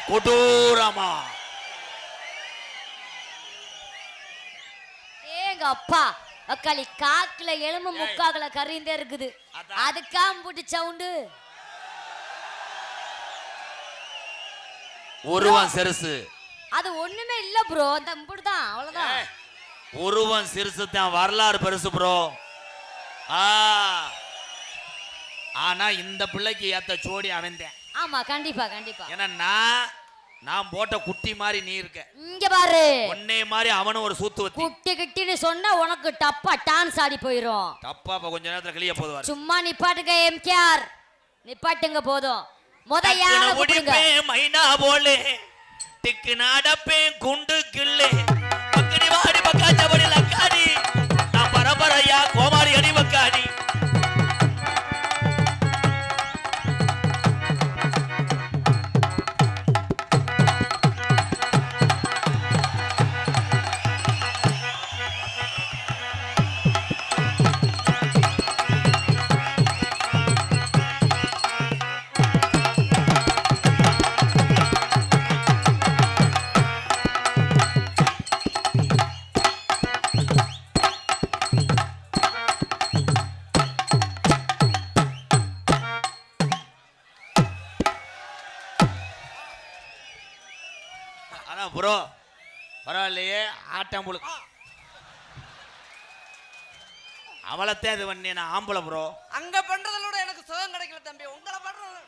கொடூரமா. ஏங்க அப்பா அக்காளி காக்குல எலும்பு முக்காக்குல கறிந்தே இருக்குது. அதுக்காம் போட்டு சவுண்டு. உருவம் சிறுசு. அது ஒண்ணுமே இல்ல ப்ரோ. அந்த முடி தான் அவ்வளவுதான். உருவம் சிறுசு தான், வரலாறு பெருசு ப்ரோ. ஆனா இந்த பிள்ளைக்கு ஏத்த ஜோடி அவன்தான். ஆமா கண்டிப்பா கண்டிப்பா. ஏன்னா நான் போட்ட குட்டி மாதிரி நீ இருக்க. இங்க பாரு, ஒன்னே மாதிரி அவனும் ஒரு சூத்து வத்தி. குட்டி கிட்டின்னு சொன்னா உனக்கு டப்பா டான்ஸ் ஆடி போயிரும். டப்பா இப்ப கொஞ்ச நேரத்துல கிளிய போதுவார். சும்மா நிப்பாட்டுங்க எம்கேஆர், நிப்பாட்டுங்க போதும். முத யார கூப்பிடுங்க. மைனா போலே டிக்கு நடப்பே குண்டு கிள்ளே பக்கடி வாடி பக்காச்சபடி லக்காடி நான் பரபரையா கோமாரி அடி பக்காடி. ப்ரோ பரவாயில்லையே, ஆட்டம் புழு அவளத்தே இது பண்ணி நான் ஆம்பளை ப்ரோ. அங்க பண்றதோட எனக்கு சுகம் கிடைக்கல தம்பி. உங்களை பண்றது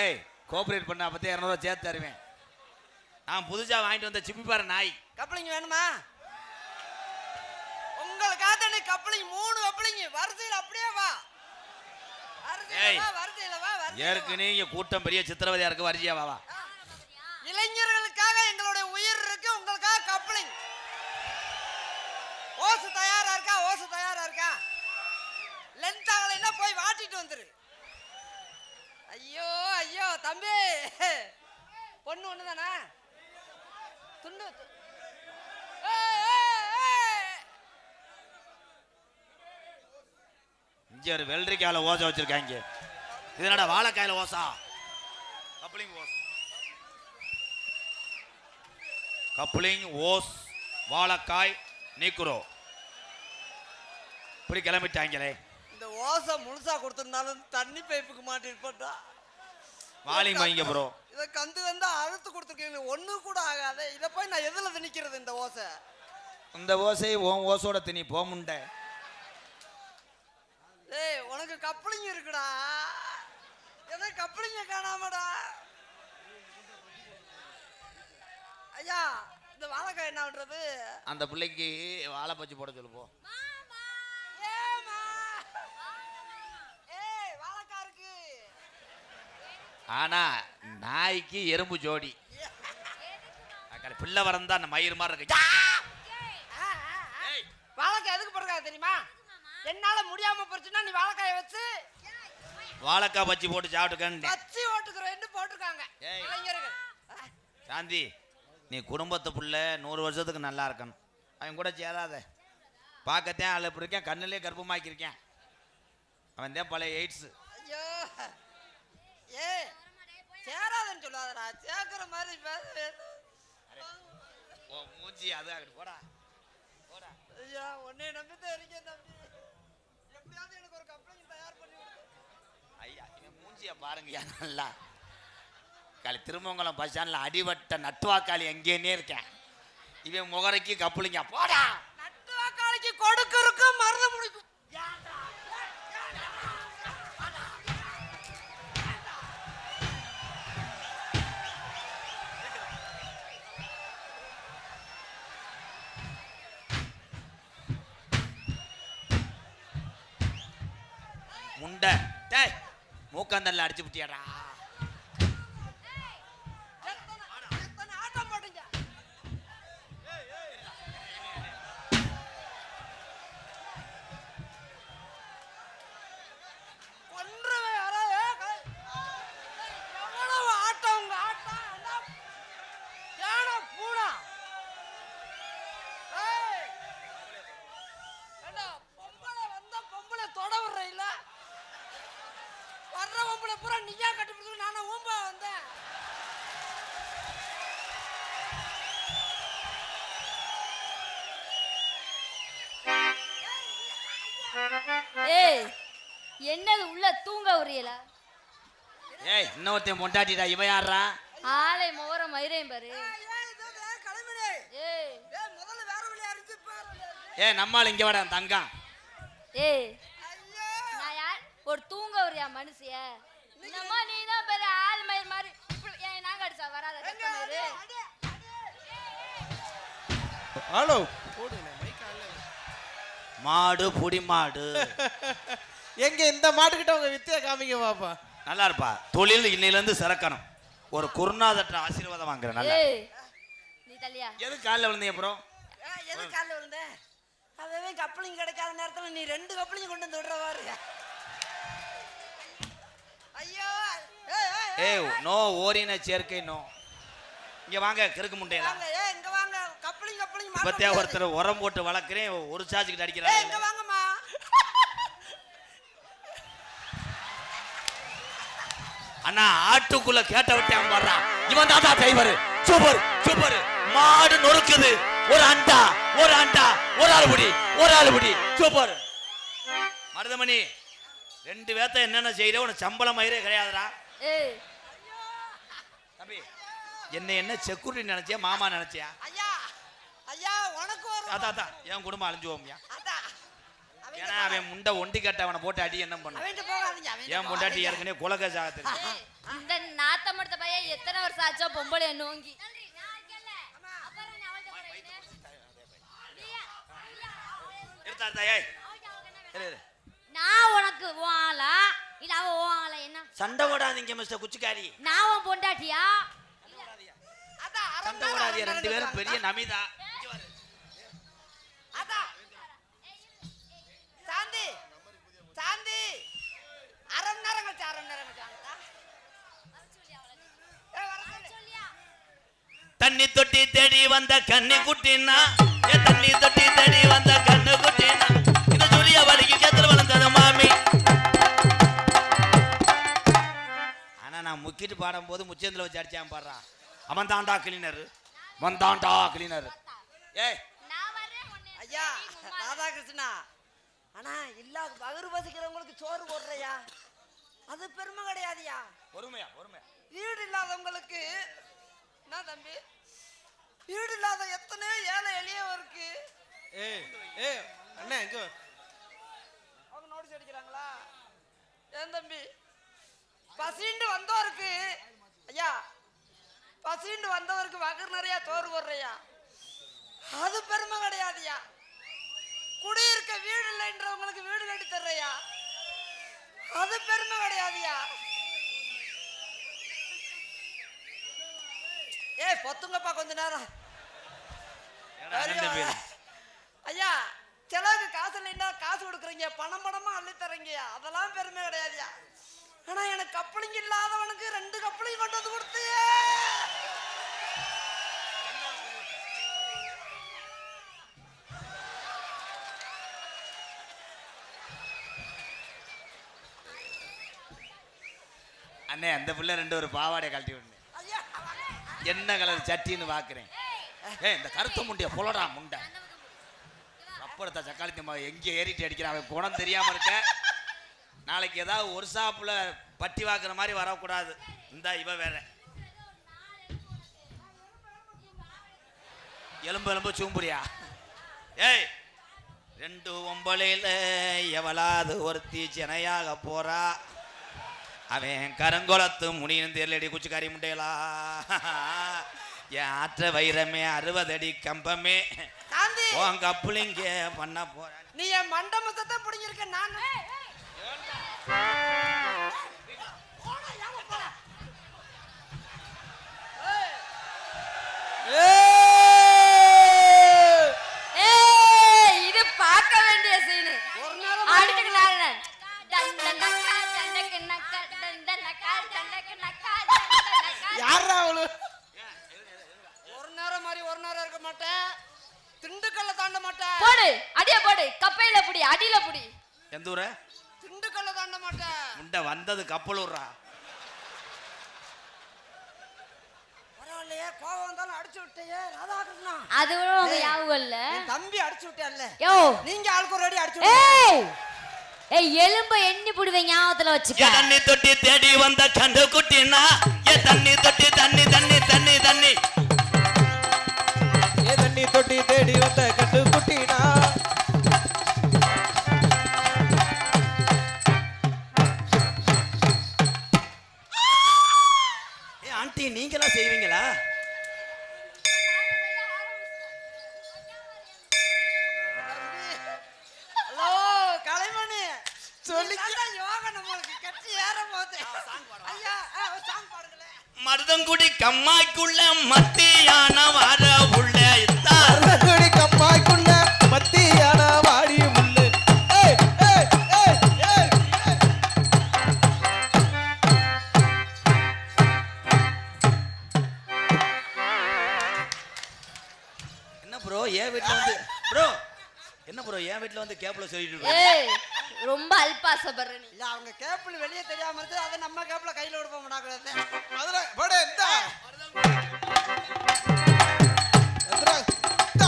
ஏய் கோஆபரேட் பண்ண பத்தி 200 ரூபாய் சேர்த்து தருவேன். நான் புதுசா வாங்கிட்டு வந்த சிப்பி பாரு நாய். கப்ளிங் வேணுமா? உங்களுக்காக நீ கப்ளிங் 3 கப்ளிங் வரிசையில் அப்படியே வா. ஏற்கனவே இங்க கூட்டம் பெரிய சித்திரவதையா இருக்கு, வரிசையா வா. இளைஞர்களுக்காக எங்களுடைய உயிர் இருக்கு, உங்களுக்காக கப்ளிங். ஓசு தயாரா இருக்கா? ஓசு தயாரா இருக்கா? லென்த் ஆகலைன்னா போய் வாட்டிட்டு வந்துரு. ஐயோ ஐயோ தம்பி, பொண்ணு ஒண்ணுதானா? துண்டு இங்க ஒரு வெள்ளரிக்காயில ஓசை வச்சிருக்காங்க. இது என்னடா வாழைக்காயில ஓசா? கப்ளிங் ஓஸ், கப்ளிங் ஓஸ் வாழைக்காய் நீக்குறோ இப்படி கிளம்பிட்டாங்களே. இந்த ஓசை முழுசா கொடுத்திருந்தாலும் தண்ணி பைப்புக்கு மாட்டிருப்பா. வாலிங் வைங்க ப்ரோ. இதை கந்து வந்து அழுத்து கொடுத்துருக்கீங்க, ஒண்ணு கூட ஆகாது. இதை போய் நான் எதுல திணிக்கிறது? இந்த ஓசை, இந்த ஓசை உன் ஓசோட திணி போ முண்டை. ஏய் உனக்கு கப்ளிங் இருக்குடா, எதை கப்ளிங்க காணாமடா. ஐயா இந்த வாழைக்காய் என்ன பண்றது? அந்த பிள்ளைக்கு வாழை பச்சி போட சொல்லு போ. வாழைக்காய் இருக்கு. ஆனா நாய்க்கு எறும்பு ஜோடி. பிள்ளை வரந்தா அந்த மயிர் மாதிரி இருக்கு. வாழைக்காய் எதுக்கு போடுறாங்க தெரியுமா? என்னால முடியாம போச்சுன்னா நீ வாழைக்காயை வச்சு வாழைக்காய் பச்சி போட்டு சாப்பிட்டுக்கன்னு பச்சி ஓட்டுக்கிறேன்னு போட்டிருக்காங்க இளைஞர்கள். சாந்தி, நீ குடும்பத்து புள்ள 100 வருஷத்துக்கு நல்லா இருக்கணும். அவன் கூட சேராத. பார்க்கத்தான் ஆள் எப்படி இருக்கேன், கண்ணிலே கர்ப்பமாக்கியிருக்கேன். அவன் தான் பழைய எய்ட்ஸ். ஐயோ ஏ சேராதன்னு சொல்லாதடா, சேர்க்கிற மாதிரி மூஞ்சி அது ஆகிட்டு போடா போடா. ஐயா உன்னை நம்பித்தான் இருக்கேன் தம்பி, எப்படியாவது எனக்கு ஒரு கம்ப்ளைண்ட் தயார் பண்ணி விடு. ஐயா இவன் மூஞ்சியை பாருங்கய்யா நல்லா. காலி திருமங்கலம் பஸ் ஸ்டாண்ட்ல அடிவட்ட நட்டுவாக்காளி எங்கேன்னே இருக்கேன். இவன் முகரைக்கு கப்புளிங்க போடா. நட்டுவாக்காளிக்கு கொடுக்கு மருந்து முடிக்கும். முண்டை டேய் மூக்காந்தல்ல அடிச்சு விட்டியாடா. பொம்பளை பூரா நீயா கட்டி பிடிச்சு நானா ஊம்பா வந்தேன். ஏய் என்னது உள்ள தூங்க உரியல? ஏய் இன்னொருத்தையும் பொண்டாட்டிடா இவன் யாரா? ஆளை மோர மயிரையும் பாரு. ஏய் முதல்ல வேற வழியா இருந்து பாரு. ஏய் நம்மால் இங்க வாடா தங்கம். ஏய் நான் யார்? ஒரு தூங்க உரியா மனுஷிய. என்னம்மா நீ தான் பெரிய ஆள் மயிர் மாதிரி இப்படி ஏன் நாங்க அடிச்சா வராத கட்ட மயிரு. ஹலோ போடுங்க மைக் ஆன்ல. மாடு புடி மாடு. எங்க இந்த மாட்டுக்கிட்ட உங்க வித்தியா காமிங்க பாப்பா. நல்லா இருப்பா. தொழில் இன்னையில இருந்து சிறக்கணும். ஒரு குருநாதற்ற ஆசீர்வாதம் வாங்குறேன். நல்லா. ஏய் நீ தள்ளியா? எது கால்ல விழுந்தீங்க அப்புறம்? எது கால்ல விழுந்தேன்? அதவே கப்பலிங் கிடைக்காத நேரத்துல நீ 2 கப்பலிங் கொண்டு வந்து விடுறவாரு. ஐயோ ஏய் நோ ஓரின சேர்க்கை நோ. இங்க வாங்க கிறுக்கு முண்டையலாம். வாங்க இங்க வாங்க கப்பலிங் இப்பத்தே ஒருத்தர் உரம் போட்டு வளர்க்குறேன் ஒரு சார்ஜுக்கிட்ட அடிக்கிறாங்க. இங்க வாங்கம்மா. அண்ணா ஆட்டுக்குள்ள கேட்ட விட்டு அம்பாடுறான். இவன் தாத்தா டிரைவர். Super super. மாடு நொறுக்குது. ஒரு அண்டா ஒரு ஆள் புடி சூப்பர். மருதமணி 2 பேத்த என்னென்ன செய்யற உனக்கு சம்பளம் மயிரே கிடையாதுடா. ஏய் தம்பி என்ன செக்யூரிட்டி நினைச்சியா மாமா நினைச்சியா? ஐயா உனக்கு ஒரு அதான் என் குடும்பம் அழிஞ்சுவோம்யா. அதான் ஏன்னா அவன் முண்டை ஒண்டி கட்ட அவனை போட்டு அடி என்ன பண்ண? அவன்கிட்ட போகாதீங்க. ஏன் முண்டாட்டி ஏற்கனவே குலக சாகத்துக்கு. இந்த நாத்தமடுத்த பையன் எத்தனை வருஷம் ஆச்சோ பொம்பளைய நோங்கி. நான் உனக்கு வாளா இல்ல அவ வாளா? என்ன சண்டை போடாதீங்க மிஸ்டர் குச்சிக்காரி. நான் உன் பொண்டாட்டியா? சண்டை போடாதீங்க 2 பேரும் பெரிய நமிதா. அதான் சாந்தி சாந்தி அரை நேரம் கழிச்சு தண்ணி தொட்டி தேடி வந்த கண்ணி குட்டினா தண்ணி தொட்டி தேடி வந்த கண்ணு குட்டினா இந்த ஜூலியா வலிக்கு கேத்துல வளர்ந்தது மாமி. ஆனா நான் முக்கிட்டு பாடும் போது முச்சந்தில வச்சு அடிச்சான் பாடுறான். அவன் தாண்டா கிளீனர் வந்தாண்டா கிளீனர். ஏய் ஐயா ராதாகிருஷ்ணா ஆனா இல்ல பகரு பசிக்கிறவங்களுக்கு சோறு போடுறையா அது பெருமை கிடையாதுயா. பொறுமையா வீடு இல்லாதவங்களுக்கு என்ன தம்பி வீடு இல்லாத எத்தனை ஏழை எளியவருக்கு அண்ணா எங்க அவங்க நோட்டீஸ் அடிக்கிறாங்களா? ஏன் தம்பி பசிண்டு வந்தவருக்கு ஐயா பசிண்டு வந்தவருக்கு வகர் நிறைய சோறு போடுறையா அது பெருமை கிடையாதுயா. குடியிருக்க வீடு இல்லைன்றவங்களுக்கு வீடு கட்டி தர்றையா அது பெருமை கிடையாதுயா. ஏய் பொத்துங்கப்பா கொஞ்ச நேரம். ஐயா செலவுக்கு காசு இல்லைன்னா காசு கொடுக்குறீங்க பணமா அள்ளி தரீங்கயா அதெல்லாம் பெருமை கிடையாதுயா. ஆனா எனக்கு கப்பலிங்க இல்லாதவனுக்கு 2 கப்பலிங் கொண்டு வந்து கொடுத்தியே. அண்ணே அந்த பிள்ளை 2 ஒரு பாவாடை கழட்டி விடுங்க. என்ன கலர் சட்டின்னு பாக்குறேன். இந்த கருத்து முண்டிய புலடா முண்டை அப்படத்த சக்காளி எங்க ஏறிட்டு அடிக்கிறான். அவன் குணம் தெரியாம இருக்க. நாளைக்கு ஏதாவது ஒரு சாப்புல பட்டி வாக்குற மாதிரி வரக்கூடாது. இந்த இவ வேற எலும்பு சூம்புரியா. ஏய் 2 ஒம்பளையில எவளாது ஒருத்தி சென்னையாக போறா. அவன் கரங்குளத்து முனியும் தெரியலடி குச்சிக்காரி முண்டையலா. என் ஆற்ற வைரமே 60 அடி கம்பமே உன் கப்புளிங்க பண்ண போற. நீ என் மண்டபத்தை பிடிங்கிருக்க நான் இது பார்க்க வேண்டிய சீனு. ஒரு நேரம் யாரா அவளு? ஒரு நேரம் மாதிரி ஒரு நேரம் இருக்க மாட்டேன். திண்டுக்கல்ல தாண்ட மாட்டேன். போடு அடிய போடு கப்பையில புடி அடியில புடி. எந்த ஊர? திண்டுக்கல்ல தாண்ட மாட்டேன். முண்டை வந்தது கப்பலூர்ரா. வரலையே, கோவம் வந்தாலும் அடிச்சு விட்டையே ராதாகிருஷ்ணா. அது கூட உங்க ஞாபகம் இல்ல? என் தம்பி அடிச்சு விட்டேன்ல. யோ நீங்க ஆளுக்கு ஒரு அடி அடிச்சு ஏய் ஏய் எலும்ப எண்ணி புடுவே ஞாபகத்துல வச்சுக்க. தண்ணி தொட்டி தேடி வந்த கண்டு குட்டினா ஏ தண்ணி தொட்டி தண்ணி தண்ணி தண்ணி தண்ணி ஏ தண்ணி தொட்டி தேடி வந்த கண்டு குட்டினா ஏ ஆண்டி நீங்களா செய்வீங்களா? ஹலோ கலைமணி சொல்லி யோகா நம்மளுக்கு கட்டி ஏற போகுது. ஐயா ஒரு சாங் பாடுங்களே. மருதங்குடி கம்மாய்க்குள்ள மத்தியான வர உள்ள அருணகுடி கம்மாய்க்குள்ள மத்தியான வாடி முள்ளு. ஏய் ஏய் ஏய் ஏய் என்ன ப்ரோ என் வீட்டுல வந்து ப்ரோ என்ன ப்ரோ என் வீட்டுல வந்து கேப்ல சொல்லிட்டு இருக்கீங்க? ஏய் ரொம்ப அல்பாசப்படுற நீ. இல்ல அவங்க கேப்பிள் வெளியே தெரியாம இருந்து அதை நம்ம கேப்ல கையில விட போக மாட்டாங்க. அதுல போடு இந்த எதுரா இந்த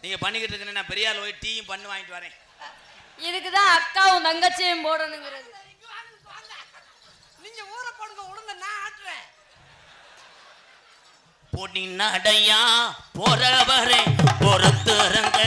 நீங்க பண்ணிக்கிட்டு இருக்கேன் நான் பெரிய ஆள் போய் டீயும் பண்ணு வாங்கிட்டு வரேன். இதுக்குதான் அக்காவும் தங்கச்சியும் போடணுங்கிறது. நீங்க ஊரை போடுங்க உளுங்க நான் ஆட்டுறேன். பொடி நடையா போறவரே பொறுத்துறங்க